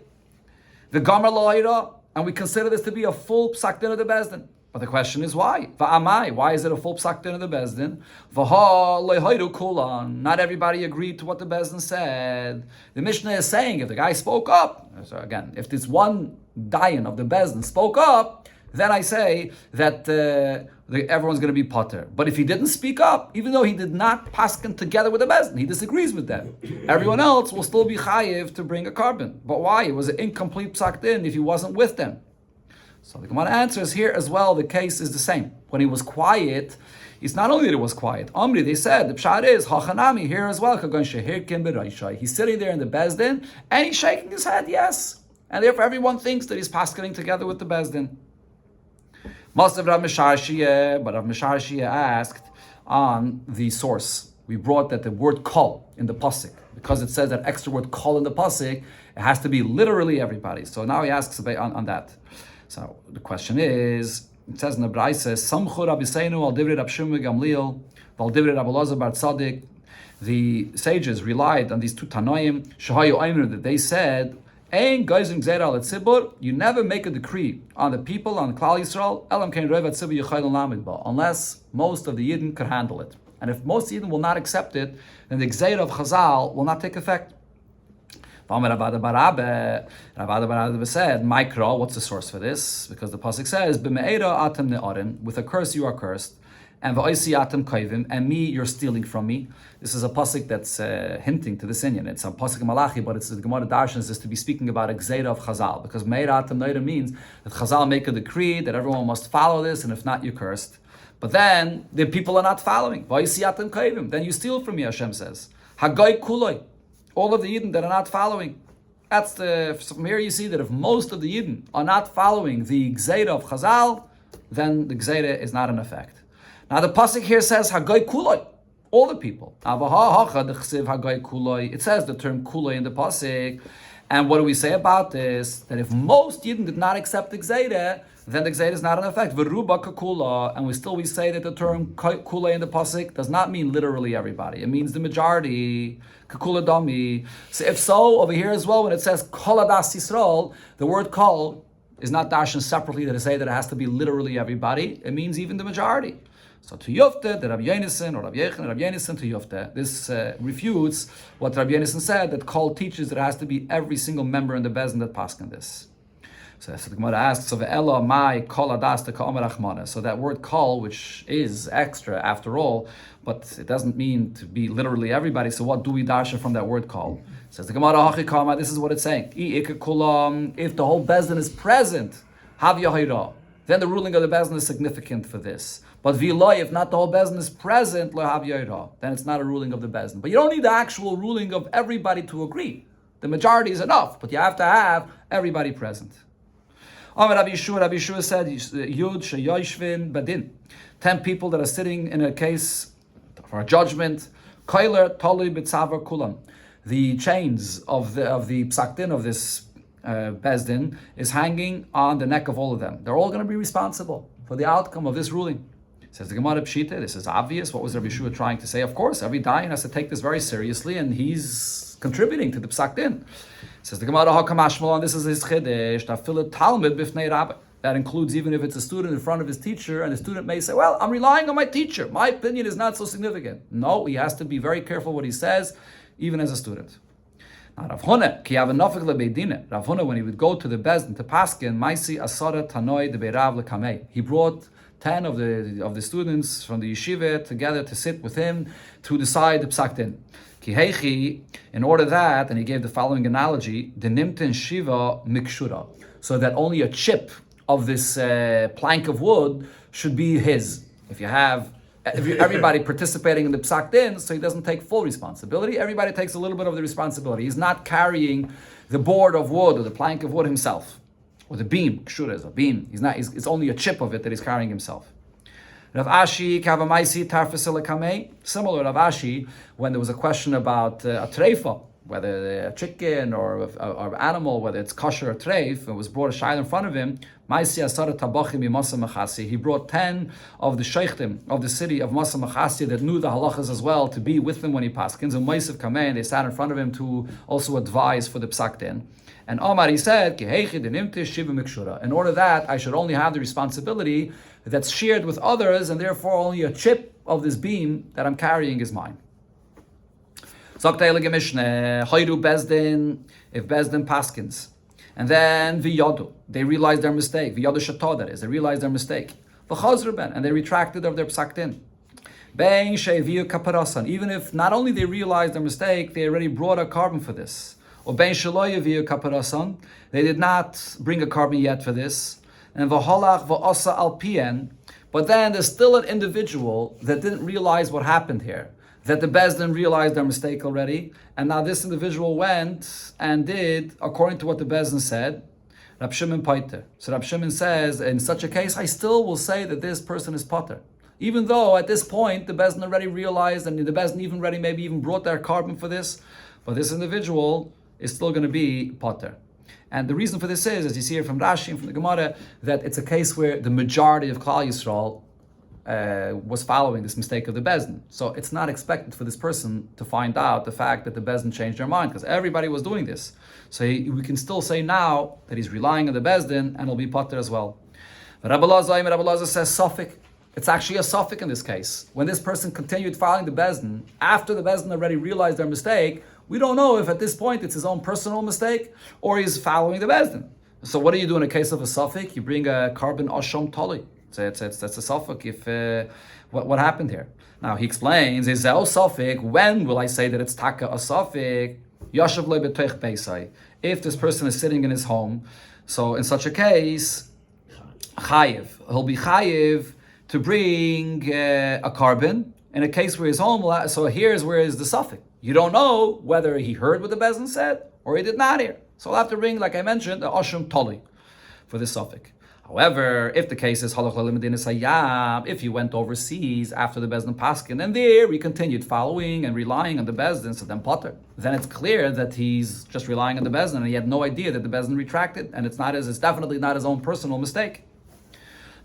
The Gamar lo'ira, and we consider this to be a full psak din of the Bezdin. But the question is why? Va'amai, why is it a full psak din of the Bezdin? V'ha lo'hayru kulan. Not everybody agreed to what the Bezdin said. The Mishnah is saying if the guy spoke up, so again, if this one dayan of the Bezdin spoke up, then I say that everyone's going to be potter. But if he didn't speak up, even though he did not paskin together with the Bezdin, he disagrees with them, everyone else will still be chayiv to bring a carbon. But why? It was an incomplete psak din if he wasn't with them. So the Gemara answers here as well, the case is the same. When he was quiet, it's not only that it was quiet. Amri, they said, the pshat is, hachanami, here as well, he's sitting there in the Bezdin, and he's shaking his head, yes. And therefore everyone thinks that he's paskening together with the Bezdin. Most of Rav Misharshiyah, but Rav Misharshiyah asked on the source. We brought that the word kol in the pasuk, because it says that extra word kol in the pasuk, it has to be literally everybody. So now he asks on that. So the question is, it says in the Braisa, Samchu Rabbi Seinu al Divrei Rab Shimon Gamliel, val Divrei Rab Elazar bar Tzadik. The sages relied on these two Tanoim, Shahayu Aimer, that they said, Ein Geizim Gzeira al Tzibur, you never make a decree on the people, on Klal Yisrael, Elam Kein Rev Tzibur Yechayl Lamed Ba, unless most of the Yidden could handle it. And if most Yidden will not accept it, then the Gzeira of Chazal will not take effect. Rabbi Barabbas said, Mikra, what's the source for this? Because the pasuk says, B'me'era atem ne'arim, with a curse you are cursed, and v'oisi atem kaivim, and me you're stealing from me. This is a pasuk that's hinting to this inyan. It's a pasuk in Malachi, but it's the Gemara Darshan is to be speaking about a gzeira of Chazal, because me'era atem ne'arim means that Chazal make a decree that everyone must follow this, and if not, you're cursed. But then the people are not following. V'oisi atem kaivim, then you steal from me, Hashem says. Hagai kuloi. All of the Yidden that are not following. From here you see that if most of the Yidden are not following the Gzeira of Chazal, then the Gzeira is not in effect. Now the pasuk here says Hagai Kuloi, all the people. It says the term Kuloi in the pasuk. And what do we say about this? That if most Yidden did not accept the Gzeira, then the Gzeira is not in effect. V'ruba kakula, and we say that the term kula in the pasuk does not mean literally everybody. It means the majority. Kakula dami. So if so, over here as well, when it says kol adas Yisrael, the word kol is not dashed separately to say that it has to be literally everybody. It means even the majority. So to Yofte, the Rabbi Yonason, or Rabbi Yechon, Rabbi Yonason to Yofte, this refutes what Rabbi Yonason said, that Kol teaches that it has to be every single member in the Bezdin that paskin this. So the Gemara asks, so ve'ela mai kol adas te ka'omer achmana. So that word kol, which is extra after all, but it doesn't mean to be literally everybody. So what do we darshan from that word kol? Says the Gemara hachi kama, this is what it's saying. If the whole Bezdin is present, hav yahira, then the ruling of the Bezdin is significant for this. But v'loy, if not the whole Bezdin is present, lo hav yahira, then it's not a ruling of the Bezdin. But you don't need the actual ruling of everybody to agree. The majority is enough, but you have to have everybody present. Rabbi Yeshua said, Yud sheyoshvin badin, 10 people that are sitting in a case for a judgment. Koiler toli b'tzavar kulam. The chains of the psak din of this bezdin is hanging on the neck of all of them. They're all going to be responsible for the outcome of this ruling. Says the Gemara Pshita, this is obvious. What was Rabbi Yeshua trying to say? Of course, every dayan has to take this very seriously, and he's contributing to the psak din. Says the Gemara Hakamashmalon, this is his chiddush, Tafilat Talmud b'fnei Rabbi. That includes even if it's a student in front of his teacher, and the student may say, well, I'm relying on my teacher. My opinion is not so significant. No, he has to be very careful what he says, even as a student. Now, Rav Huna, ki havenafik lebeidine. Rav Huna, when he would go to the Bezdin, to Paskin, Maisi Asara Tanoi de Beirav lekamei. He brought 10 of the students from the yeshiva together to sit with him to decide the psak din. Ki in order that, and he gave the following analogy, the nimten shiva mikshura, so that only a chip of this plank of wood should be his. If everybody participating in the psak din, so he doesn't take full responsibility, everybody takes a little bit of the responsibility. He's not carrying the board of wood or the plank of wood himself, or the beam. Kshura is a beam. It's only a chip of it that he's carrying himself. Rav Ashi kavamaisi tarfasila kamei. Similar Rav Ashi, when there was a question about a treifa, whether a chicken or animal, whether it's kosher or treif, and was brought a shayla in front of him. Maisi asara tabachim imasa machasi. He brought 10 of the sheikhtim of the city of Masa Machasi that knew the halachas as well to be with him when he paskins. And Moisav kamei, and they sat in front of him to also advise for the psak din. And Omar, he said, in order that I should only have the responsibility that's shared with others, and therefore only a chip of this beam that I'm carrying is mine. If Bezdin paskins, and then v'yodu, they realized their mistake. V'yodu shatah, that is, they realized their mistake. V'chazru ben, and they retracted of their psak din. Bein sheviu kaparasan, even if not only they realized their mistake, they already brought a carbon for this. Or bein shelo yaviu kaparasan, they did not bring a carbon yet for this. And v'holach v'osa al pien, but then there's still an individual that didn't realize what happened here. That the Bezdin realized their mistake already, and now this individual went and did according to what the Bezdin said. Rab Shimon Paiter. So Rab Shimon says, in such a case, I still will say that this person is Pater. Even though at this point the Bezdin already realized, and the Bezdin maybe even brought their carbon for this, but this individual is still going to be Pater. And the reason for this is, as you see here from Rashi and from the Gemara, that it's a case where the majority of Klal Yisrael was following this mistake of the Bezdin. So it's not expected for this person to find out the fact that the Bezdin changed their mind, because everybody was doing this. So we can still say now that he's relying on the Bezdin, and he'll be Pater as well. But Rabbi Elazar says Suffolk. It's actually a Suffolk in this case. When this person continued following the Bezdin, after the Bezdin already realized their mistake, we don't know if at this point it's his own personal mistake or he's following the Bezdin. So what do you do in a case of a Suffolk? You bring a carbon Asham Tali. That's a Suffolk if what happened here. Now he explains, is a Suffolk, when will I say that it's Taka a Suffolk? Yashav le betoich beisai. If this person is sitting in his home, so in such a case, chayiv. He'll be chayiv to bring a carbon in a case where he's home. So here's where is the Suffolk. You don't know whether he heard what the Bezdin said or he did not hear. So he'll have to bring, like I mentioned, the Asham Tali for this Suffolk. However, if the case is halach l'limudin hayab, if he went overseas after the bezdin paskin, and there he continued following and relying on the bezdin, so then potter. Then it's clear that he's just relying on the bezdin, and he had no idea that the bezdin retracted, and it's definitely not his own personal mistake.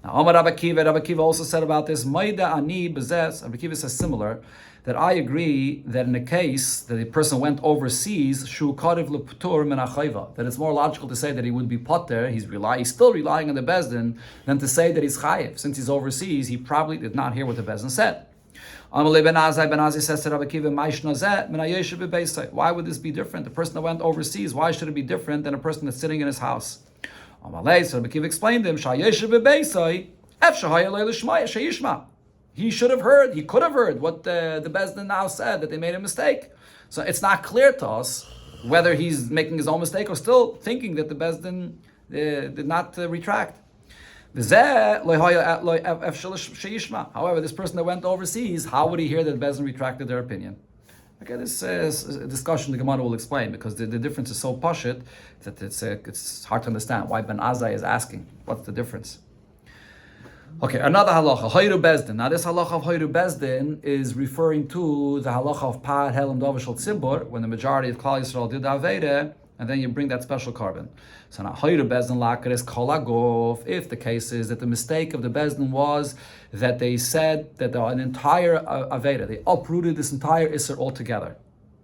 Now, Rabbi Akiva also said about this, Maida ani bezes. Rabbi Akiva says similar, that I agree that in a case that a person went overseas, shu kariv leputur min achayva, that it's more logical to say that he would be potter, he's still relying on the bezdin, than to say that he's chayiv. Since he's overseas, he probably did not hear what the bezdin said. Amalei ben Azai says to Rabbi Akiva, why would this be different? The person that went overseas, why should it be different than a person that's sitting in his house? Amalei, so Rabbi Akiva explained to him, he should have heard, he could have heard what the bezdin now said, that they made a mistake. So it's not clear to us whether he's making his own mistake or still thinking that the bezdin did not retract. However, this person that went overseas, how would he hear that bezdin retracted their opinion? Okay, this is a discussion the Gemara will explain, because the difference is so pashut that it's hard to understand why Ben Azai is asking. What's the difference? Okay, another halacha, Hoyru Bezdin. Now this halacha of Hoyru Bezdin is referring to the halacha of Par Helam Dovashal Tzibur, when the majority of Klal Yisrael did Aveda, and then you bring that special carbon. So now Hoyru Bezdin Lakar is Kol Agov, if the case is that the mistake of the Bezdin was that they said that an entire Aveda, they uprooted this entire Isser altogether.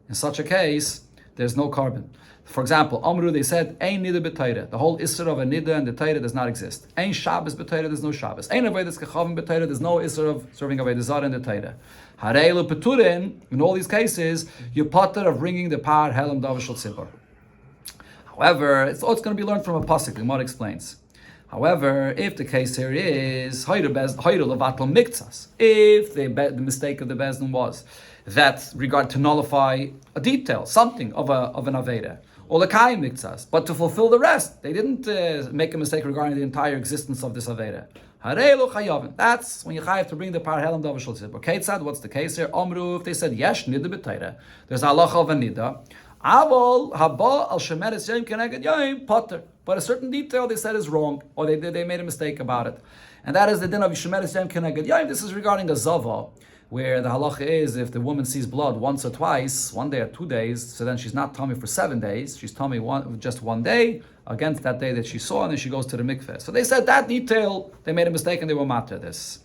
In such a case, there's no carbon. For example, Amru, they said, Ein Nida B'Teira. The whole Isser of a Nida and the Teira does not exist. Ein Shabbos B'Teira, there's no Shabbos. Ein Avedas Kechavim B'Teira, there's no Isser of serving Avedas Zara in the Teira. Hareilu Peturin, in all these cases, you potter of bringing the Par Helam Davashal Tzibur. However, it's going to be learned from a pasuk. The Gemara explains. However, if the case here is Hoyru Levatel Miktsas, if the mistake of the Bezdin was that regard to nullify a detail, something of an Aveda, or L'Kayim Miktsas, but to fulfill the rest, they didn't make a mistake regarding the entire existence of this Aveda. That's when you have to bring the Par Helam Davashal Tzibur. Ketzad, what's the case here? Amru, if they said Yesh Nida B'Teira, there's a halacha of a Nida. Avol haba al shemeres yom keneged yom potter. But a certain detail they said is wrong, or they made a mistake about it, and that is the din of shemeres yom keneged yom. This is regarding a zava, where the halacha is if the woman sees blood once or twice, 1 day or 2 days, so then she's not tummy for 7 days. She's tummy just 1 day against that day that she saw, and then she goes to the mikveh. So they said that detail they made a mistake and they were matter this.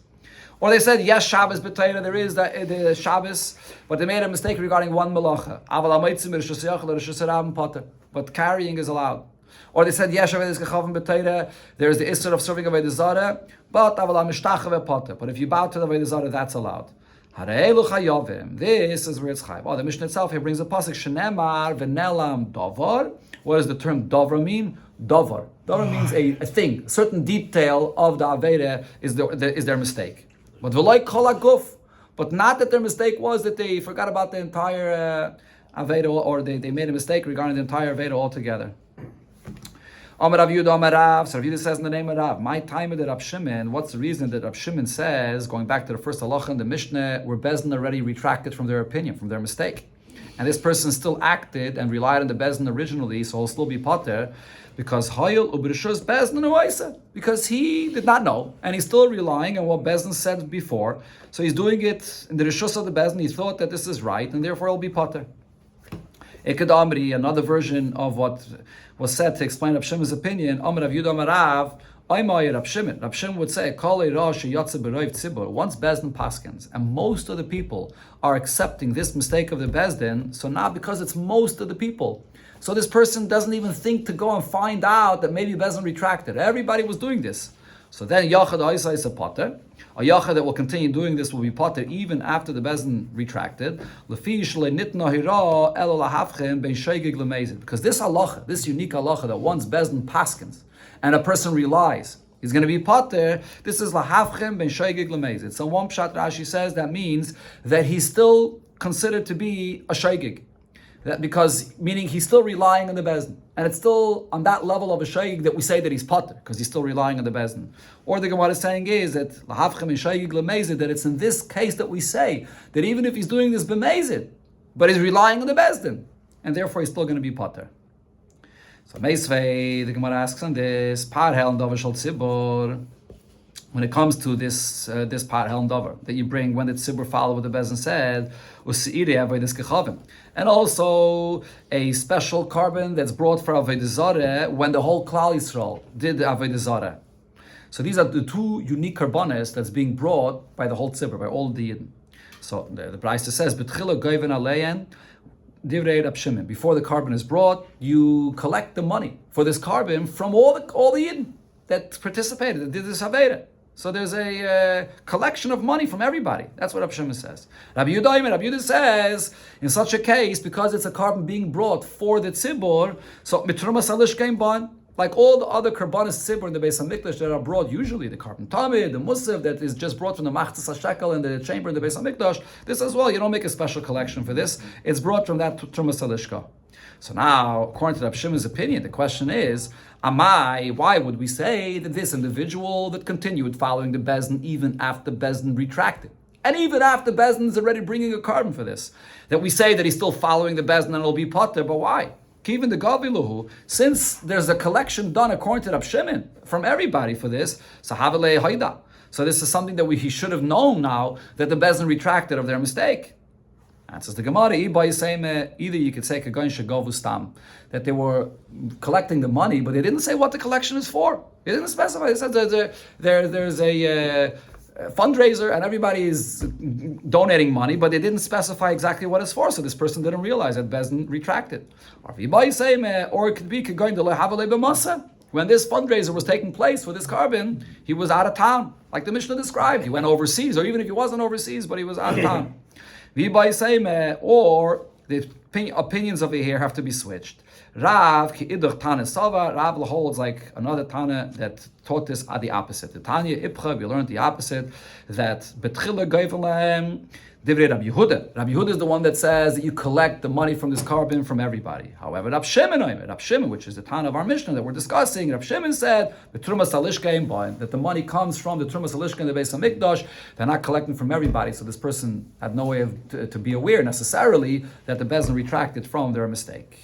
Or they said, yes, Shabbos b'Teira, there is the Shabbos, but they made a mistake regarding one melacha. But carrying is allowed. Or they said, yes, there is the Isser of serving Avodah Zarah, but if you bow to the Avodah Zarah, that's allowed. This is where it's chayv. Oh, the Mishnah itself here brings a pasuk, Shenemar v'nelam davar. What does the term davar mean? Davar. Davar means a thing, a certain detail of the Aveda is their mistake. But v'loi kol haguf, but not that their mistake was that they forgot about the entire Aveda, or they made a mistake regarding the entire Aveda altogether. Amar Rav Yehuda Amar Rav, so Rav Yehuda says in the name of Rav, my time of the Rav Shimon, what's the reason that Rav Shimon says, going back to the first halacha in the Mishnah, where Bezdin already retracted from their opinion, from their mistake. And this person still acted and relied on the Bezdin originally, so he'll still be potter, because Hayil Ubrishus Bezdin Uwaisa, because he did not know, and he's still relying on what Bezdin said before, so he's doing it in the Rishus of the Bezdin, he thought that this is right, and therefore he'll be potter. Ekad Amri, another version of what was said to explain Rav Shimon's opinion, Amar Rav Yehuda Amar Rav, Rav Shimon would say, once Bezdin paskins, and most of the people are accepting this mistake of the Bezdin, so now because it's most of the people, so this person doesn't even think to go and find out that maybe Bezdin retracted. Everybody was doing this. So then Yachad Ha'isa is a potter. A Yachad that will continue doing this will be potter even after the Bezdin retracted. Because this halacha, this unique halacha that once Bezdin paskins and a person relies, he's going to be potter. This is lahavchem ben shaygig lemezid. So one pshat Rashi says that means that he's still considered to be a shaygig. That because, meaning he's still relying on the Bezdin. And it's still on that level of a shaygig that we say that he's potter, because he's still relying on the Bezdin. Or the Gemara is saying is that lahavchem and shaygig lemezid, that it's in this case that we say that even if he's doing this b'mezid, but he's relying on the Bezdin, and therefore he's still going to be potter. So Meisvei, the Gemara asks on this, Par Helen Dover Shal Tzibor, when it comes to this Par Helen Dover that you bring when the Tzibor followed what the Bezin said, and also a special carbon that's brought for Avodah Zareh when the whole Klal Yisrael did the Avodah Zareh. So these are the two unique carbones that's being brought by the whole Tzibor, by all the Yidden. So the Braisa says, B'tchila goyven aleyen, divrei Rab Shimon. Before the carbon is brought, you collect the money for this carbon from all the Yidden that participated, that did this Aveda. So there's a collection of money from everybody. That's what Rab Shimon says. Rabbi Yehuda says, in such a case, because it's a carbon being brought for the Tzibor, so mitrumas alish came ban. Like all the other karbanis tzibur in the Beis Hamikdash that are brought, usually the carbon tamid, the musaf that is just brought from the machzas hashekel in the chamber in the Beis Hamikdash, this as well, you don't make a special collection for this. It's brought from that trumas halishka. So now, according to Rab Shimon's opinion, the question is, why would we say that this individual that continued following the Bezdin even after Bezdin retracted? And even after Bezdin is already bringing a carbon for this, that we say that he's still following the Bezdin and it'll be potter, but why? Even the Gaviluhu, since there's a collection done according to Rab Shimon from everybody for this, Sahavalei Haida. So this is something that he should have known now that the Bezdin retracted of their mistake. Answers the Gemara, either you could say Kagan Shagavu Stam, that they were collecting the money, but they didn't say what the collection is for. They didn't specify. They said there's a fundraiser and everybody is donating money, but they didn't specify exactly what it's for, so this person didn't realize that Bezdin retracted. Or it could be going to Lehavale when this fundraiser was taking place for this carbon, he was out of town, like the Mishnah described. He went overseas, or even if he wasn't overseas, but he was out of town. Or the opinions over here have to be switched. Rav ki idach Tana Sava. Rav holds like another Tana that taught this at the opposite. The Tanya Ipcha, we learned the opposite, that betchila geivelem divrei Rabbi Yehuda. Rabbi Yehuda is the one that says that you collect the money from this carbon from everybody. However, Rab Shimon, which is the Tana of our Mishnah that we're discussing, Rab Shimon said the Trumas Halishka that the money comes from the Trumas Halishka in the Beis Hamikdash. They're not collecting from everybody, so this person had no way to be aware necessarily that the Bezdin retracted from their mistake.